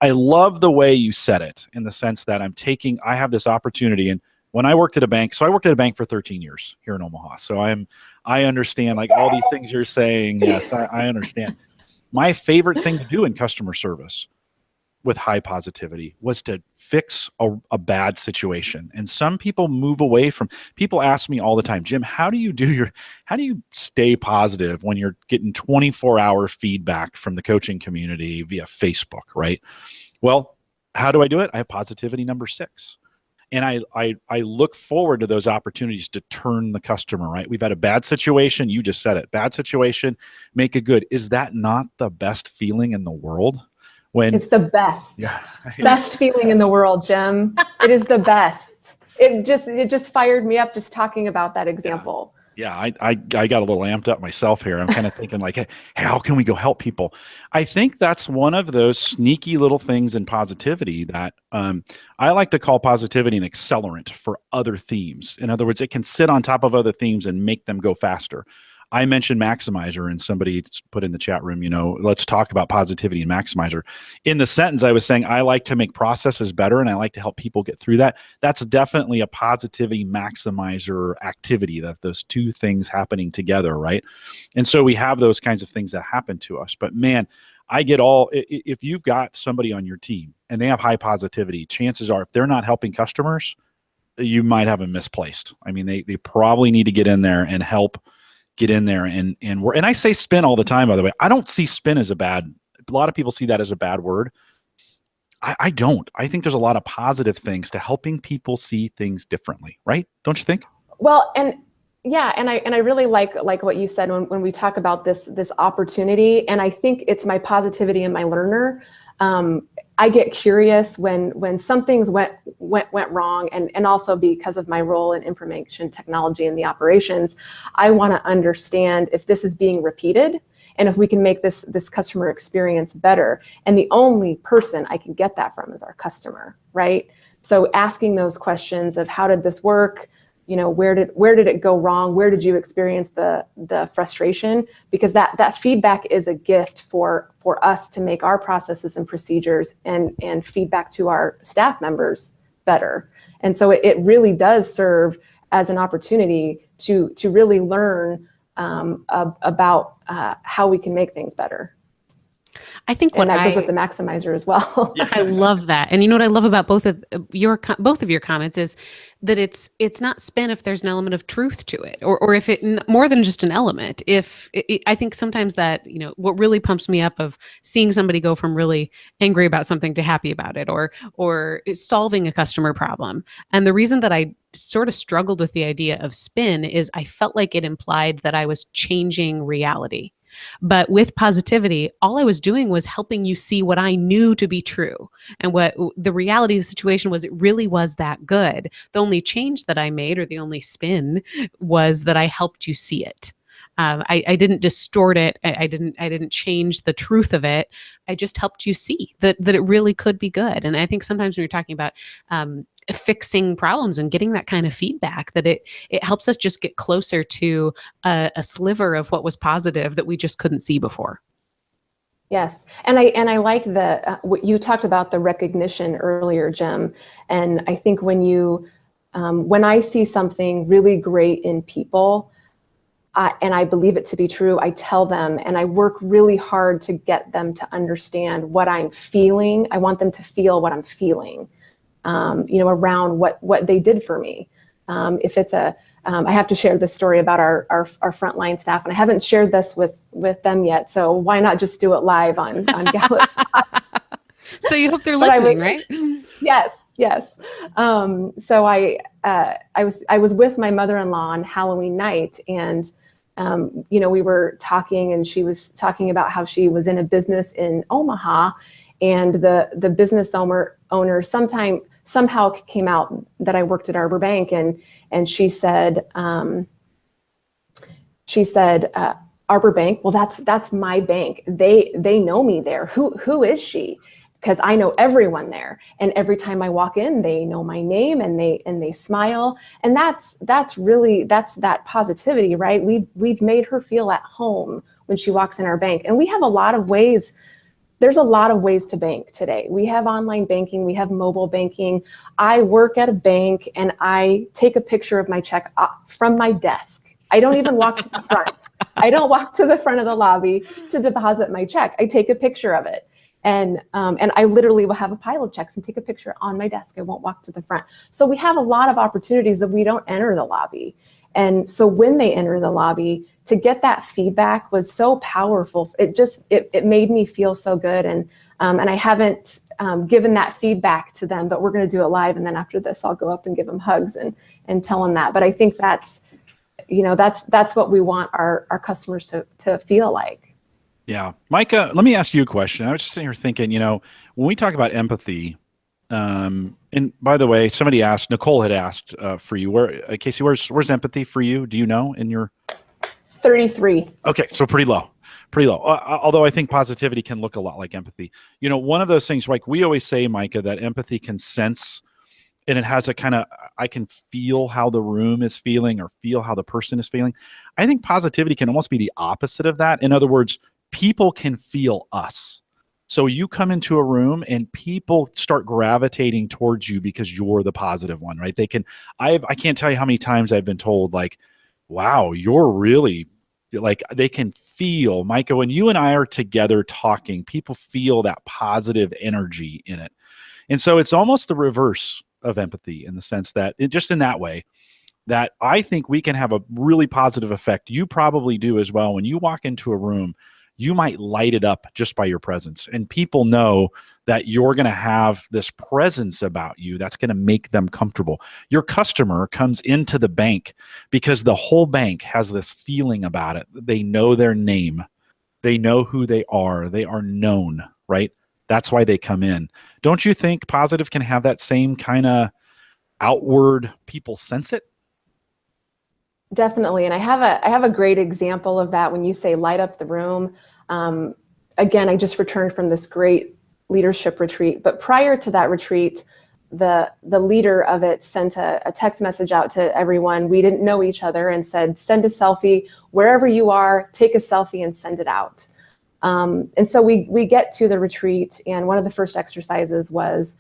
I love the way you said it, in the sense that I have this opportunity. And when I worked at a bank, so I worked at a bank for 13 years here in Omaha. So I understand like all these things you're saying. Yes, I understand. My favorite thing to do in customer service with high positivity was to fix a bad situation. And some people move away from, people ask me all the time, Jim, how do you stay positive when you're getting 24-hour feedback from the coaching community via Facebook, right? Well, how do I do it? I have positivity number 6. And I look forward to those opportunities to turn the customer, right? We've had a bad situation. You just said it. Bad situation, make it good. Is that not the best feeling in the world? It's the best. Yeah. Best feeling in the world, Jim. It is the best. It just fired me up just talking about that example. Yeah, I got a little amped up myself here. I'm kind of thinking like, hey, how can we go help people? I think that's one of those sneaky little things in positivity that I like to call positivity an accelerant for other themes. In other words, it can sit on top of other themes and make them go faster. I mentioned Maximizer, and somebody put in the chat room, let's talk about positivity and Maximizer. In the sentence, I was saying I like to make processes better, and I like to help people get through that. That's definitely a positivity maximizer activity, that those two things happening together, right? And so we have those kinds of things that happen to us. But man, if you've got somebody on your team and they have high positivity, chances are if they're not helping customers, you might have them misplaced. I mean, they probably need to get in there and help get in there and I say spin all the time, by the way. I don't see spin as a lot of people see that as a bad word. I don't. I think there's a lot of positive things to helping people see things differently, right? Don't you think? Well, and I really like what you said when we talk about this opportunity, and I think it's my positivity and my learner. I get curious when some things went wrong, and also because of my role in information technology and the operations, I want to understand if this is being repeated and if we can make this customer experience better. And the only person I can get that from is our customer, right? So asking those questions of how did this work? Where did it go wrong? Where did you experience the frustration? Because that feedback is a gift for us to make our processes and procedures and feedback to our staff members better. And so it really does serve as an opportunity to really learn about how we can make things better. I think that goes with the Maximizer as well. I love that. And you know what I love about both of your comments is that it's not spin if there's an element of truth to it, or if it more than just an element. I think sometimes that, what really pumps me up of seeing somebody go from really angry about something to happy about it, or solving a customer problem. And the reason that I sort of struggled with the idea of spin is I felt like it implied that I was changing reality. But with positivity, all I was doing was helping you see what I knew to be true. And what the reality of the situation was, it really was that good. The only change that I made, or the only spin, was that I helped you see it. I didn't distort it. I didn't change the truth of it. I just helped you see that it really could be good. And I think sometimes when you're talking about fixing problems and getting that kind of feedback, that it helps us just get closer to a sliver of what was positive that we just couldn't see before. Yes, and I like what you talked about, the recognition earlier, Jim. And I think when I see something really great in people, and I believe it to be true, I tell them, and I work really hard to get them to understand what I'm feeling. I want them to feel what I'm feeling, around what they did for me. If it's I have to share this story about our frontline staff, and I haven't shared this with them yet. So why not just do it live on Gallup? So you hope they're listening, right? Yes. So I was with my mother-in-law on Halloween night, and we were talking, and she was talking about how she was in a business in Omaha, and the business owner somehow came out that I worked at Arbor Bank, and she said Arbor Bank, well, that's my bank. They know me there. Who is she? Because I know everyone there, and every time I walk in, they know my name, and they smile, and that's that positivity, right? We've made her feel at home when she walks in our bank, and we have a lot of ways there's a lot of ways to bank today. We have online banking, we have mobile banking. I work at a bank and I take a picture of my check from my desk. I don't even walk to the front. I don't walk to the front of the lobby to deposit my check. I take a picture of it. And I literally will have a pile of checks and take a picture on my desk. I won't walk to the front. So we have a lot of opportunities that we don't enter the lobby. And so when they enter the lobby, to get that feedback was so powerful. It made me feel so good. And I haven't given that feedback to them, but we're going to do it live. And then after this, I'll go up and give them hugs and tell them that. But I think that's what we want our customers to feel like. Yeah. Maika, let me ask you a question. I was just sitting here thinking, when we talk about empathy, and by the way, somebody asked, Nicole had asked for you, Cassie, where's empathy for you? Do you know in your 33? Okay. So pretty low. Although I think positivity can look a lot like empathy. One of those things, like we always say, Maika, that empathy can sense, and it has a kind of, I can feel how the room is feeling or feel how the person is feeling. I think positivity can almost be the opposite of that. In other words, people can feel us. So you come into a room and people start gravitating towards you because you're the positive one, right? I can't tell you how many times I've been told, like, wow, you're really, like, they can feel, Maika, when you and I are together talking, people feel that positive energy in it. And so it's almost the reverse of empathy in the sense that just in that way, that I think we can have a really positive effect. You probably do as well. When you walk into a room, you might light it up just by your presence. And people know that you're going to have this presence about you that's going to make them comfortable. Your customer comes into the bank because the whole bank has this feeling about it. They know their name. They know who they are. They are known, right? That's why they come in. Don't you think positive can have that same kind of outward, people sense it? Definitely. And I have a great example of that when you say light up the room. Again, I just returned from this great leadership retreat, but prior to that retreat, the leader of it sent a text message out to everyone. We didn't know each other and said, send a selfie wherever you are, take a selfie and send it out. And so we get to the retreat, and one of the first exercises was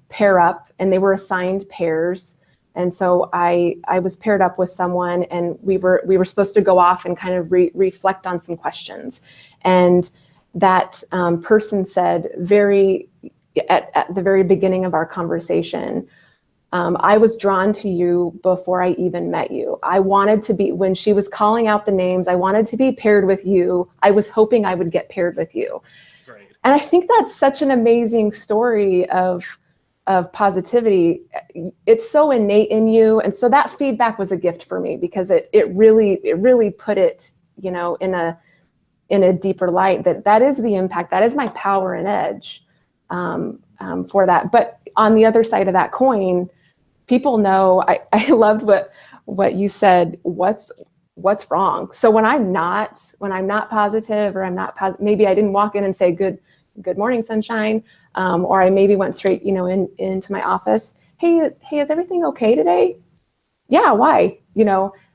pair up, and they were assigned pairs. And so I was paired up with someone, and we were supposed to go off and kind of reflect on some questions. And that person said at the very beginning of our conversation, I was drawn to you before I even met you. I wanted to be, when she was calling out the names, I wanted to be paired with you. I was hoping I would get paired with you. Great. And I think that's such an amazing story of positivity. It's so innate in you. And so that feedback was a gift for me because it really put it, in a deeper light that is the impact. That is my power and edge for that. But on the other side of that coin, people know, I loved what you said, what's wrong. So when I'm not positive, or maybe I didn't walk in and say, good morning, sunshine. Or I maybe went straight, into my office. Hey, is everything okay today? Yeah, why?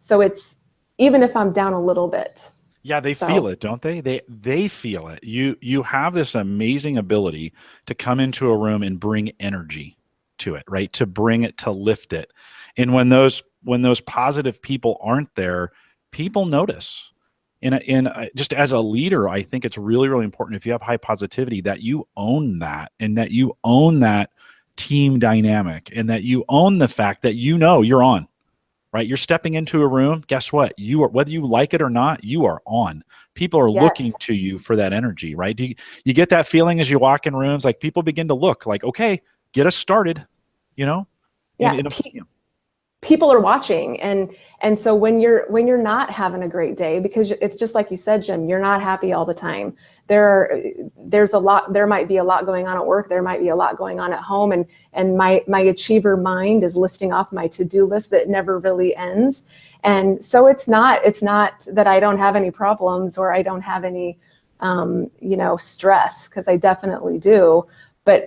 So it's, even if I'm down a little bit. Yeah, they feel it, don't they? They feel it. You have this amazing ability to come into a room and bring energy to it, right? To bring it, to lift it. And when those positive people aren't there, people notice. And just as a leader, I think it's really, really important, if you have high positivity, that you own that, and that you own that team dynamic, and that you own the fact that you're on, right? You're stepping into a room. Guess what? You are, whether you like it or not, you are on. People are looking to you for that energy, right? You get that feeling as you walk in rooms, like people begin to look like, okay, get us started, Yeah. People are watching, and so when you're not having a great day, because it's just like you said, Jim, you're not happy all the time. There might be a lot going on at work. There might be a lot going on at home, and my achiever mind is listing off my to-do list that never really ends. And so it's not that I don't have any problems or I don't have any stress, because I definitely do. But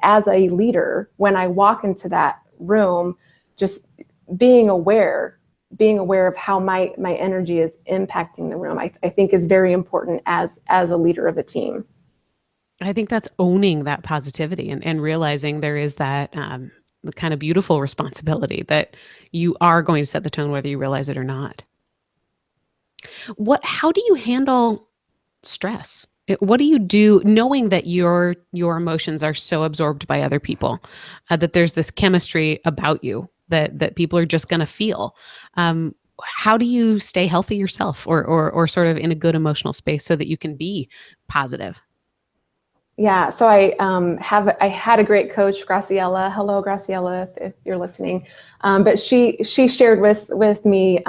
as a leader, when I walk into that room, just being aware of how my energy is impacting the room, I think is very important as a leader of a team. I think that's owning that positivity and realizing there is that kind of beautiful responsibility that you are going to set the tone whether you realize it or not. How do you handle stress? What do you do knowing that your emotions are so absorbed by other people, that there's this chemistry about you that people are just going to feel? How do you stay healthy yourself or sort of in a good emotional space so that you can be positive? Yeah, so I had a great coach, Graciela. Hello, Graciela, if you're listening. But she shared with me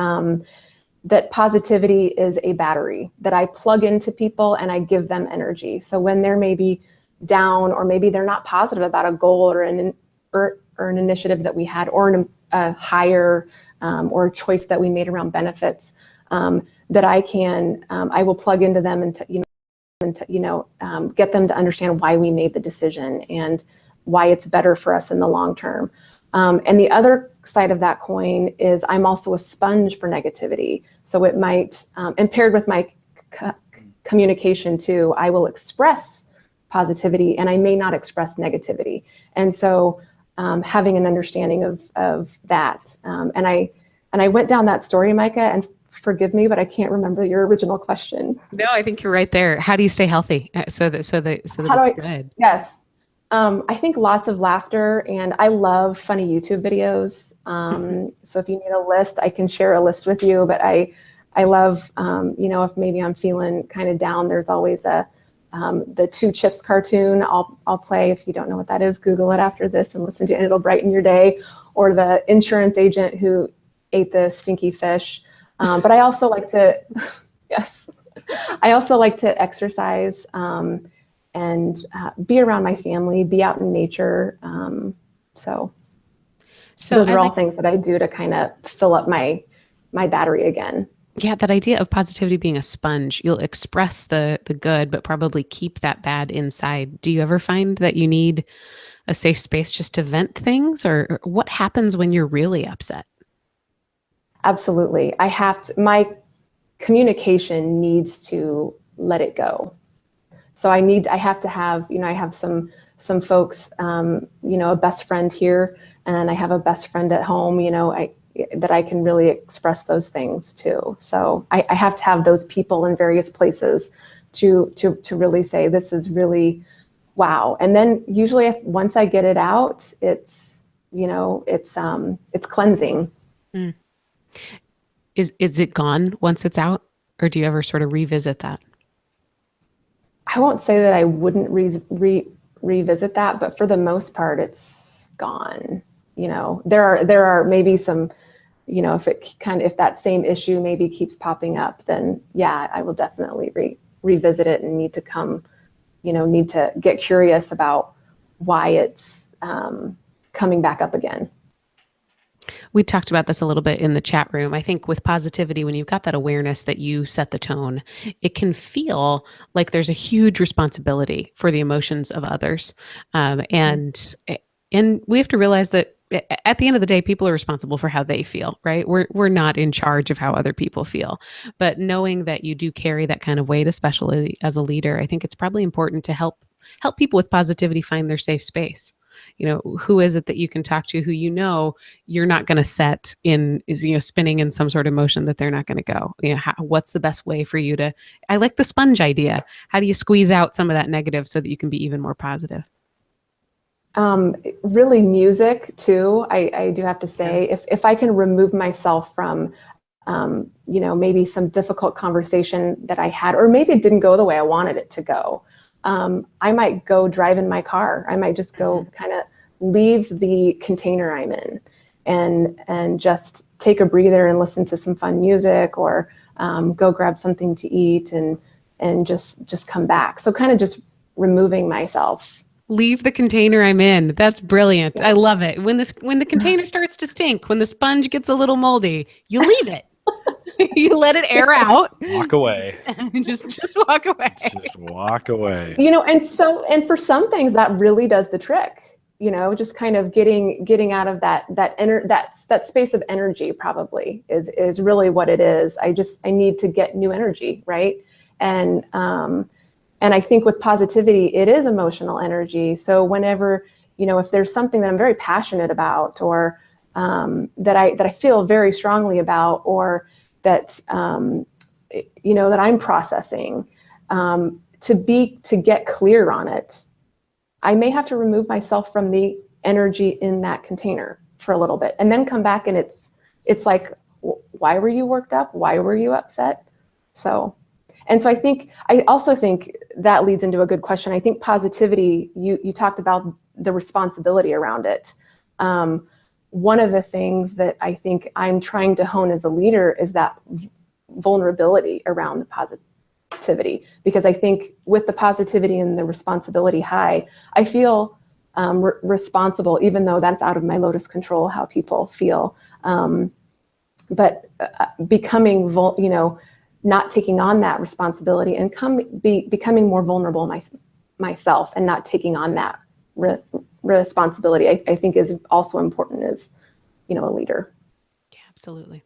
that positivity is a battery that I plug into people and I give them energy. So when they're maybe down, or maybe they're not positive about a goal or an initiative that we had, or a hire or a choice that we made around benefits, that I will plug into them and get them to understand why we made the decision and why it's better for us in the long term. And the other side of that coin is I'm also a sponge for negativity. So it might, and paired with my communication too, I will express positivity and I may not express negativity. And so having an understanding of that. And I went down that story, Maika, and forgive me, but I can't remember your original question. No, I think you're right there. How do you stay healthy so that it's good? Yes. I think lots of laughter, and I love funny YouTube videos. So if you need a list, I can share a list with you, but I love, if maybe I'm feeling kind of down, there's always the Two Chips cartoon I'll play. If you don't know what that is, Google it after this and listen to it, and it'll brighten your day. Or the insurance agent who ate the stinky fish. But I also like to, yes, I also like to exercise and be around my family, be out in nature. So those are all things that I do to kind of fill up my battery again. Yeah, that idea of positivity being a sponge. You'll express the good, but probably keep that bad inside. Do you ever find that you need a safe space just to vent things, or what happens when you're really upset? Absolutely. My communication needs to let it go. So I have to have, I have some folks, a best friend here, and I have a best friend at home, that I can really express those things to. So I have to have those people in various places to really say, this is really, wow. And then usually once I get it out, it's cleansing. Mm. Is it gone once it's out, or do you ever sort of revisit that? I won't say that I wouldn't revisit that, but for the most part, it's gone. There are maybe some, if that same issue maybe keeps popping up, then yeah, I will definitely revisit it and need to get curious about why it's coming back up again. We talked about this a little bit in the chat room. I think with positivity, when you've got that awareness that you set the tone, it can feel like there's a huge responsibility for the emotions of others. And we have to realize that at the end of the day, people are responsible for how they feel, right? We're not in charge of how other people feel. But knowing that you do carry that kind of weight, especially as a leader, I think it's probably important to help people with positivity find their safe space. Who is it that you can talk to who you're not going to set in is spinning in some sort of emotion that they're not going to go. What's the best way for you to? I like the sponge idea. How do you squeeze out some of that negative so that you can be even more positive? Really, music too. I do have to say, if I can remove myself from, maybe some difficult conversation that I had, or maybe it didn't go the way I wanted it to go. I might go drive in my car. I might just go kind of leave the container I'm in and just take a breather and listen to some fun music, or go grab something to eat and just come back. So kind of just removing myself. Leave the container I'm in. That's brilliant. Yes. I love it. When the container starts to stink, when the sponge gets a little moldy, you leave it. You let it air out. Walk away. just walk away. Just walk away. And for some things that really does the trick. Just kind of getting out of that space of energy probably is really what it is. I need to get new energy, right? And And I think with positivity, it is emotional energy. So whenever, if there's something that I'm very passionate about, or that I feel very strongly about, or that, that I'm processing, to get clear on it, I may have to remove myself from the energy in that container for a little bit, and then come back, and it's like, why were you worked up? Why were you upset? So I also think that leads into a good question. I think positivity, you talked about the responsibility around it. One of the things that I think I'm trying to hone as a leader is that vulnerability around the positivity, because I think with the positivity and the responsibility high, I feel responsible, even though that's out of my Lotus control, how people feel. But becoming, not taking on that responsibility and becoming more vulnerable myself, and not taking on that responsibility, I think is also important as, a leader. Yeah, absolutely.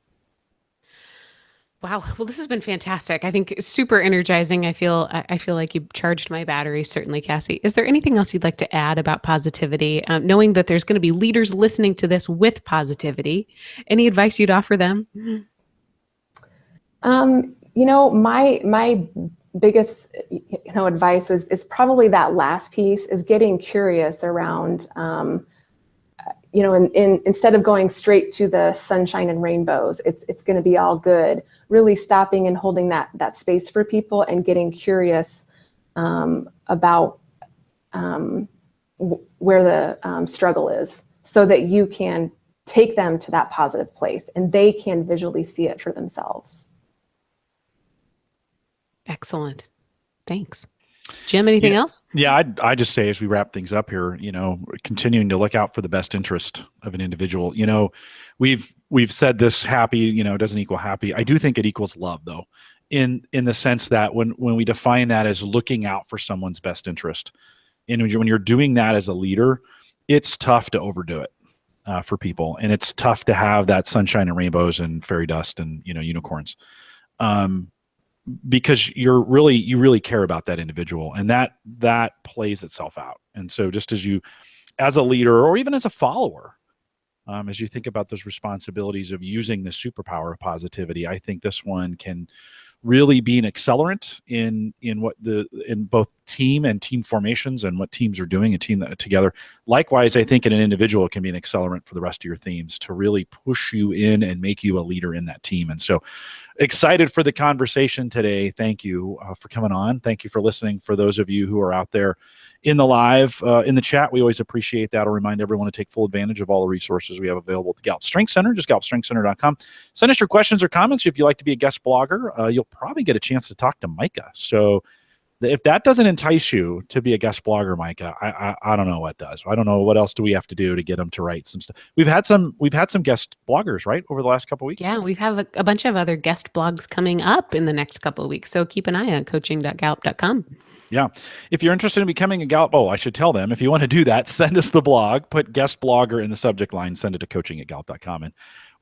Wow. Well, this has been fantastic. I think super energizing. I feel like you charged my battery, certainly, Cassie. Is there anything else you'd like to add about positivity? Knowing that there's going to be leaders listening to this with positivity, any advice you'd offer them? My biggest, advice is probably that last piece, is getting curious around, instead of going straight to the sunshine and rainbows, it's going to be all good. Really stopping and holding that space for people, and getting curious about where the struggle is, so that you can take them to that positive place and they can visually see it for themselves. Excellent. Thanks. Jim, anything else? Yeah, I just say, as we wrap things up here, continuing to look out for the best interest of an individual. We've said this: happy, doesn't equal happy. I do think it equals love, though, in the sense that when we define that as looking out for someone's best interest, and when you're doing that as a leader, it's tough to overdo it for people, and it's tough to have that sunshine and rainbows and fairy dust and unicorns. Because you really care about that individual, and that plays itself out. And so just as a leader, or even as a follower, as you think about those responsibilities of using the superpower of positivity, I think this one can really be an accelerant in both team and team formations and what teams are doing and team together. Likewise, I think in an individual, it can be an accelerant for the rest of your themes to really push you in and make you a leader in that team. And so excited for the conversation today. Thank you for coming on. Thank you for listening. For those of you who are out there in the live, in the chat, we always appreciate that. I'll remind everyone to take full advantage of all the resources we have available at the Gallup Strength Center, just gallupstrengthcenter.com. Send us your questions or comments. If you'd like to be a guest blogger, you'll probably get a chance to talk to Maika. So if that doesn't entice you to be a guest blogger, Maika, I don't know what does. I don't know what else do we have to do to get them to write some stuff. We've had some guest bloggers, right, over the last couple of weeks. Yeah, we have a bunch of other guest blogs coming up in the next couple of weeks. So keep an eye on coaching.gallup.com. Yeah. If you're interested in becoming a Gallup, I should tell them, if you want to do that, send us the blog, put guest blogger in the subject line, send it to coaching@gallup.com, and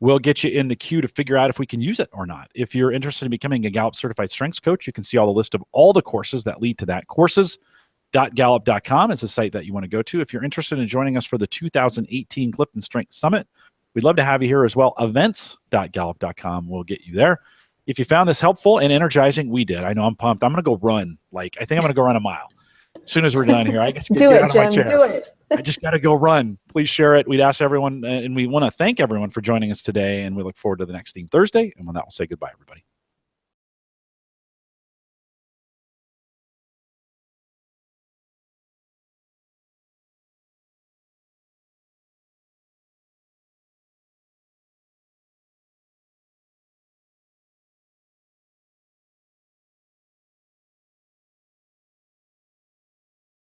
we'll get you in the queue to figure out if we can use it or not. If you're interested in becoming a Gallup certified strengths coach, you can see all the list of all the courses that lead to that. Courses.gallup.com is the site that you want to go to. If you're interested in joining us for the 2018 Clifton Strength Summit, we'd love to have you here as well. Events.gallup.com will get you there. If you found this helpful and energizing, we did. I know I'm pumped. I'm going to go run. I think I'm going to go run a mile. As soon as we're done here, I just do it, Jim. Do it. I just got to go run. Please share it. We'd ask everyone, and we want to thank everyone for joining us today, and we look forward to the next Theme Thursday. And with that, we'll say goodbye, everybody.